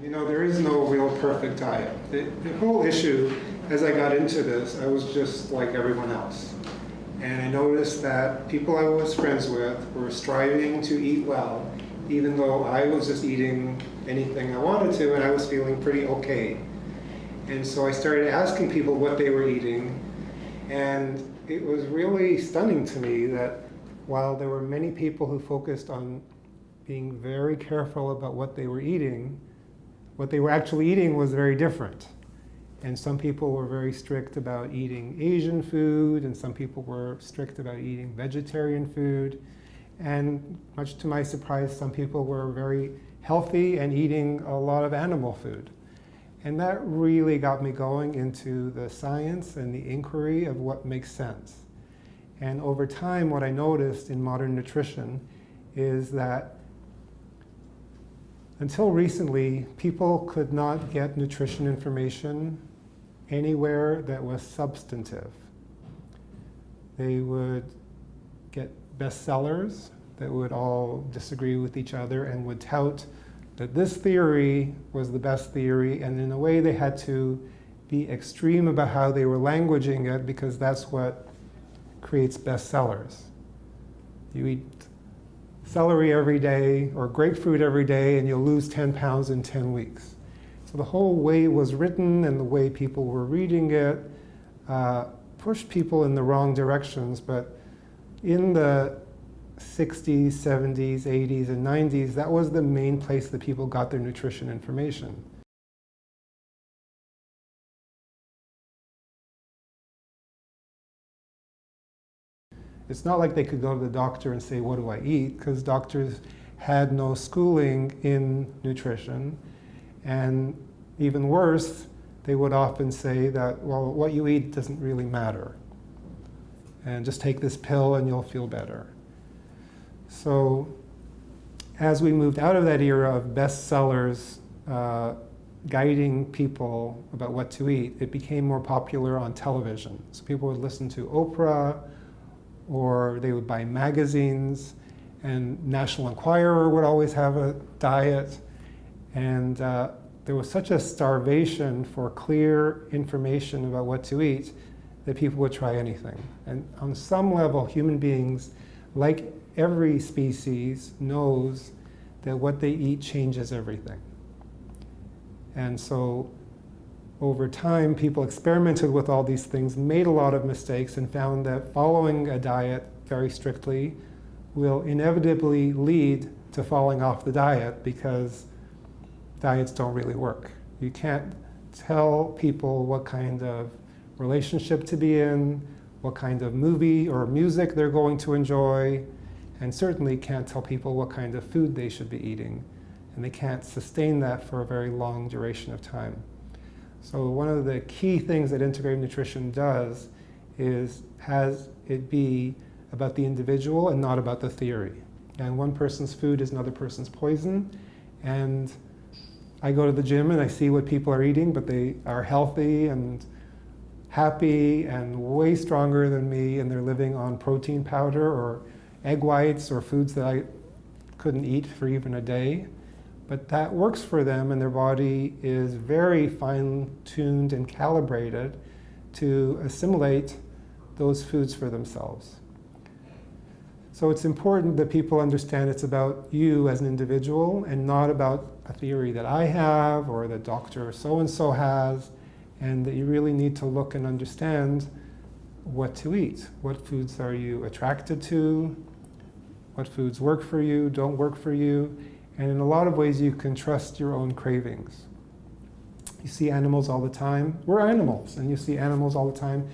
You know, there is no real perfect diet. The whole issue, as I got into this, I was just like everyone else. And I noticed that people I was friends with were striving to eat well, even though I was just eating anything I wanted to, and I was feeling pretty okay. And so I started asking people what they were eating, and it was really stunning to me that while there were many people who focused on being very careful about what they were eating, what they were actually eating was very different. And some people were very strict about eating Asian food, and some people were strict about eating vegetarian food. And much to my surprise, some people were very healthy and eating a lot of animal food. And that really got me going into the science and the inquiry of what makes sense. And over time, what I noticed in modern nutrition is that until recently, people could not get nutrition information anywhere that was substantive. They would get bestsellers that would all disagree with each other and would tout that this theory was the best theory, and in a way they had to be extreme about how they were languaging it, because that's what creates bestsellers. You eat celery every day or grapefruit every day and you'll lose 10 pounds in 10 weeks. So the whole way it was written and the way people were reading it pushed people in the wrong directions. But in the 60s, 70s, 80s, and 90s, that was the main place that people got their nutrition information. It's not like they could go to the doctor and say, what do I eat? Because doctors had no schooling in nutrition. And even worse, they would often say that, well, what you eat doesn't really matter. And just take this pill and you'll feel better. So as we moved out of that era of bestsellers guiding people about what to eat, it became more popular on television. So people would listen to Oprah, or they would buy magazines, and National Enquirer would always have a diet. And there was such a starvation for clear information about what to eat that people would try anything. And on some level, human beings, like every species, knows that what they eat changes everything. And so over time, people experimented with all these things, made a lot of mistakes, and found that following a diet very strictly will inevitably lead to falling off the diet, because diets don't really work. You can't tell people what kind of relationship to be in, what kind of movie or music they're going to enjoy, and certainly can't tell people what kind of food they should be eating. And they can't sustain that for a very long duration of time. So one of the key things that integrative nutrition does is has it be about the individual and not about the theory. And one person's food is another person's poison. And I go to the gym and I see what people are eating, but they are healthy and happy and way stronger than me, and they're living on protein powder or egg whites or foods that I couldn't eat for even a day. But that works for them, and their body is very fine-tuned and calibrated to assimilate those foods for themselves. So it's important that people understand it's about you as an individual and not about a theory that I have or that Dr. So-and-so has, and that you really need to look and understand what to eat. What foods are you attracted to? What foods work for you, don't work for you? And in a lot of ways, you can trust your own cravings. You see animals all the time. We're animals, and you see animals all the time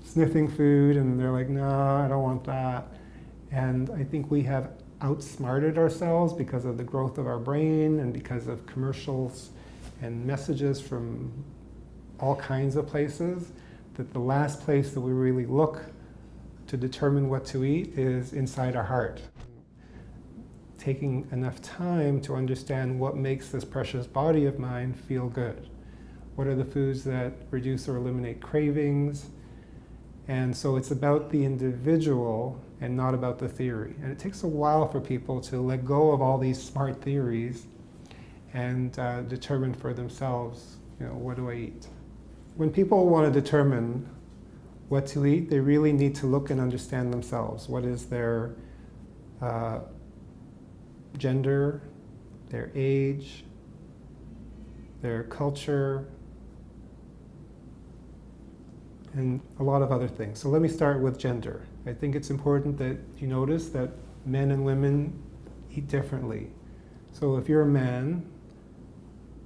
sniffing food, and they're like, no, I don't want that. And I think we have outsmarted ourselves because of the growth of our brain and because of commercials and messages from all kinds of places, that the last place that we really look to determine what to eat is inside our heart. Taking enough time to understand what makes this precious body of mine feel good. What are the foods that reduce or eliminate cravings? And so it's about the individual and not about the theory. And it takes a while for people to let go of all these smart theories and determine for themselves, what do I eat? When people want to determine what to eat, they really need to look and understand themselves. What is their gender, their age, their culture, and a lot of other things. So let me start with gender. I think it's important that you notice that men and women eat differently. So if you're a man,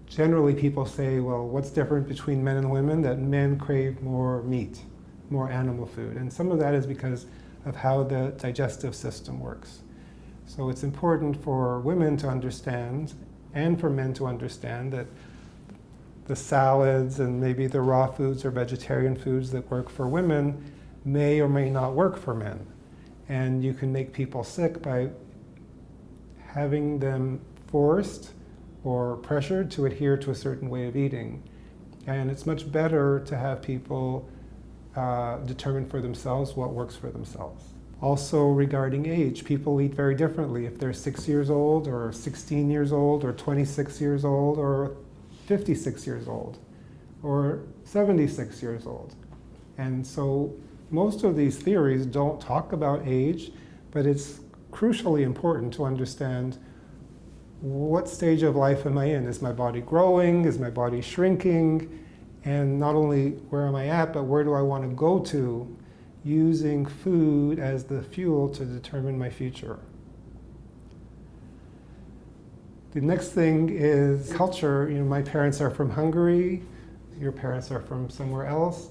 generally people say, well, what's different between men and women? That men crave more meat, more animal food. And some of that is because of how the digestive system works. So it's important for women to understand, and for men to understand, that the salads and maybe the raw foods or vegetarian foods that work for women may or may not work for men. And you can make people sick by having them forced or pressured to adhere to a certain way of eating. And it's much better to have people determine for themselves what works for themselves. Also regarding age, people eat very differently. If they're 6 years old or 16 years old or 26 years old or 56 years old or 76 years old. And so most of these theories don't talk about age, but it's crucially important to understand what stage of life am I in? Is my body growing? Is my body shrinking? And not only where am I at, but where do I want to go to, using food as the fuel to determine my future. The next thing is culture. My parents are from Hungary, your parents are from somewhere else.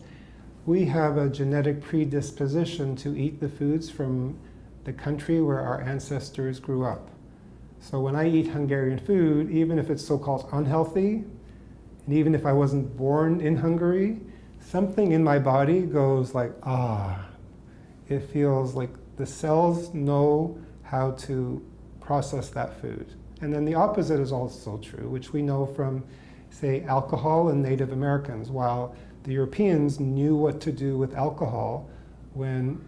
We have a genetic predisposition to eat the foods from the country where our ancestors grew up. So when I eat Hungarian food, even if it's so-called unhealthy, and even if I wasn't born in Hungary, something in my body goes like, it feels like the cells know how to process that food. And then the opposite is also true, which we know from, say, alcohol in Native Americans. While the Europeans knew what to do with alcohol, when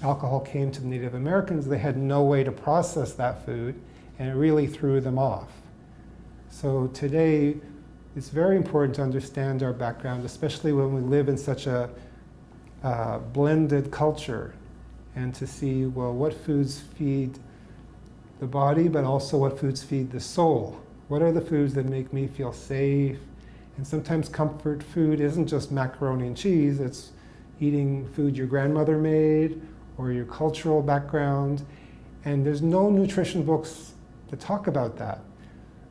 alcohol came to the Native Americans, they had no way to process that food, and it really threw them off. So today, it's very important to understand our background, especially when we live in such a blended culture, and to see, well, what foods feed the body, but also what foods feed the soul. What are the foods that make me feel safe? And sometimes comfort food isn't just macaroni and cheese, it's eating food your grandmother made or your cultural background. And there's no nutrition books to talk about that.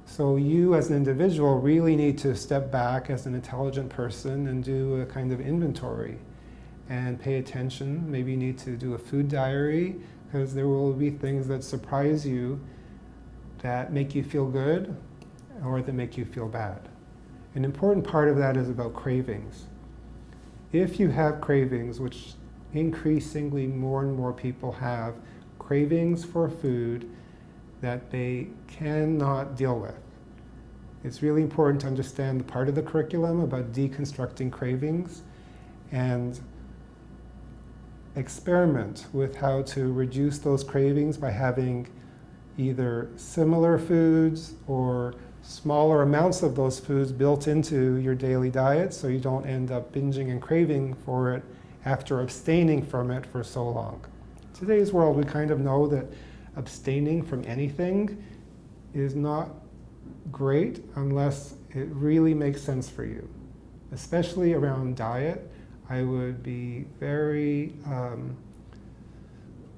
So you as an individual really need to step back as an intelligent person and do a kind of inventory and pay attention. Maybe you need to do a food diary, because there will be things that surprise you that make you feel good or that make you feel bad. An important part of that is about cravings. If you have cravings, which increasingly more and more people have, cravings for food that they cannot deal with, it's really important to understand the part of the curriculum about deconstructing cravings and experiment with how to reduce those cravings by having either similar foods or smaller amounts of those foods built into your daily diet, so you don't end up binging and craving for it after abstaining from it for so long. In today's world, we kind of know that abstaining from anything is not great unless it really makes sense for you. Especially around diet, I would be very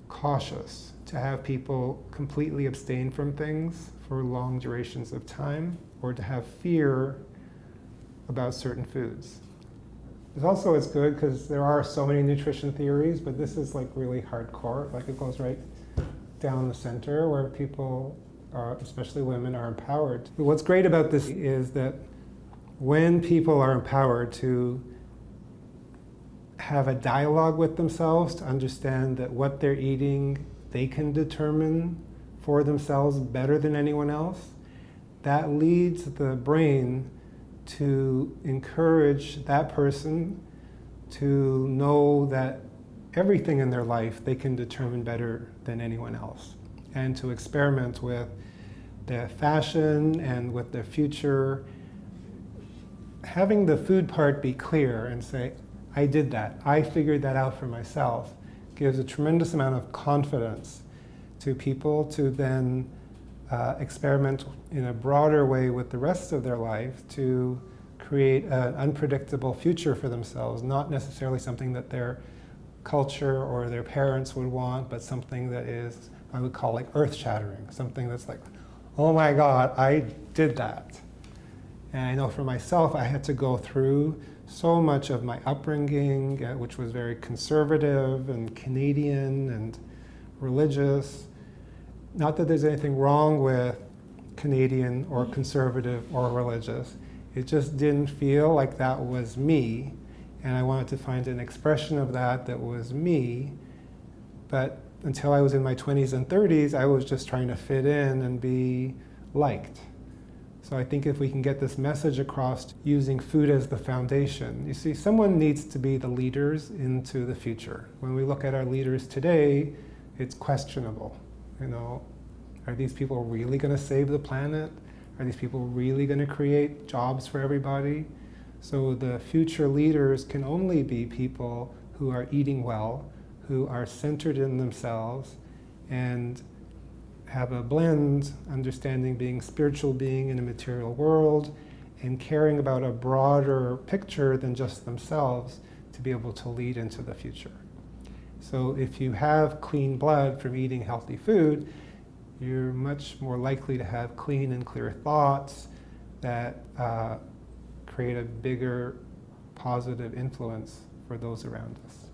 cautious to have people completely abstain from things for long durations of time, or to have fear about certain foods. It's good because there are so many nutrition theories, but this is like really hardcore. Like it goes right down the center where people are, especially women, are empowered. But what's great about this is that when people are empowered to have a dialogue with themselves, to understand that what they're eating they can determine for themselves better than anyone else, that leads the brain to encourage that person to know that everything in their life they can determine better than anyone else, and to experiment with the fashion and with the future, having the food part be clear and say, I did that, I figured that out for myself, gives a tremendous amount of confidence to people to then experiment in a broader way with the rest of their life to create an unpredictable future for themselves, not necessarily something that their culture or their parents would want, but something that is, I would call like earth-shattering, something that's like, oh my God, I did that. And I know for myself, I had to go through so much of my upbringing, which was very conservative and Canadian and religious. Not that there's anything wrong with Canadian or conservative or religious. It just didn't feel like that was me. And I wanted to find an expression of that that was me. But until I was in my 20s and 30s, I was just trying to fit in and be liked. So I think if we can get this message across using food as the foundation, you see, someone needs to be the leaders into the future. When we look at our leaders today, it's questionable. You know, are these people really going to save the planet? Are these people really going to create jobs for everybody? So the future leaders can only be people who are eating well, who are centered in themselves, and have a blend, understanding being spiritual being in a material world, and caring about a broader picture than just themselves to be able to lead into the future. So if you have clean blood from eating healthy food, you're much more likely to have clean and clear thoughts that create a bigger positive influence for those around us.